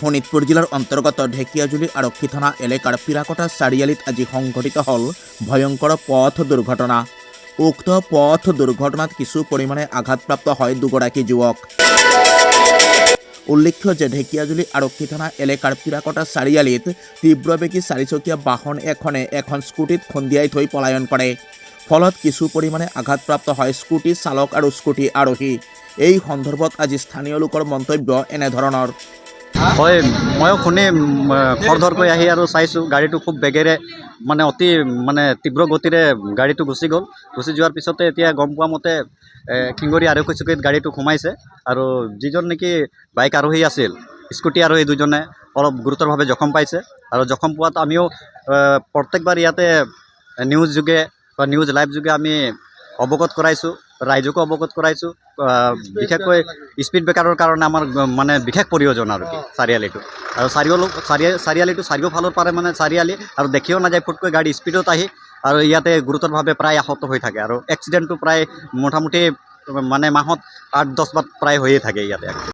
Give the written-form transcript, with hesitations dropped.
শোণিতপুৰ জিলাৰ অন্তৰ্গত ঢেকিয়াজুলি আৰক্ষী থানা এলেকাৰ পিৰাকটা চাৰিআলিত আজি সংঘটিত হ'ল ভয়ংকৰ পথ দুৰ্ঘটনা। উক্ত পথ দুৰ্ঘটনাত কিছু পৰিমাণে আঘাতপ্ৰাপ্ত হয় দুগৰাকী যুৱক। উল্লেখ্য যে ঢেকিয়াজুলি আৰক্ষী থানা এলেকাৰ পিৰাকটা চাৰিআলিত তীব্ৰবেগী চাৰিচকীয়া বাহন এখনে এখন স্কুটিত খুন্দিয়াই থৈ পলায়ন কৰে। ফলত কিছু পৰিমাণে আঘাতপ্ৰাপ্ত হয় স্কুটি চালক আৰু স্কুটি আৰোহী। এই সন্দৰ্ভত আজি স্থানীয় লোকৰ মন্তব্য এনেধৰণৰ। হয়, ময়ো শুনি খৰধৰকৈ আহি আৰু চাইছোঁ গাড়ীটো খুব বেগেৰে অতি তীব্ৰ গতিৰে গাড়ীটো গুচি গ'ল। গুচি যোৱাৰ পিছতে এতিয়া গম পোৱা মতে খিংগৰি আৰক্ষী চকীত গাড়ীটো সোমাইছে আৰু যিজন নেকি বাইক আৰোহী আছিল, স্কুটি আৰোহী দুজনে অলপ গুৰুতৰভাৱে জখম পাইছে। আৰু জখম পোৱাত আমিও প্ৰত্যেকবাৰ ইয়াতে নিউজ যোগে বা নিউজ লাইভ যোগে আমি অৱগত কৰাইছোঁ, ৰাইজকো অৱগত কৰাইছোঁ। বিশেষকৈ স্পীড ব্ৰেকাৰৰ কাৰণে আমাৰ বিশেষ প্ৰয়োজন আৰু কি চাৰিআলিটো। আৰু চাৰিআলিটো চাৰিওফালৰ পাৰে চাৰিআলি আৰু দেখিও নাযায়, ফুটকৈ গাড়ী স্পীডত আহি আৰু ইয়াতে গুৰুতৰভাৱে প্ৰায় আহত হৈ থাকে। আৰু এক্সিডেণ্টটো প্ৰায় মোটামুটি মাহত 8-10 বাৰ প্ৰায় হৈয়ে থাকে ইয়াতে।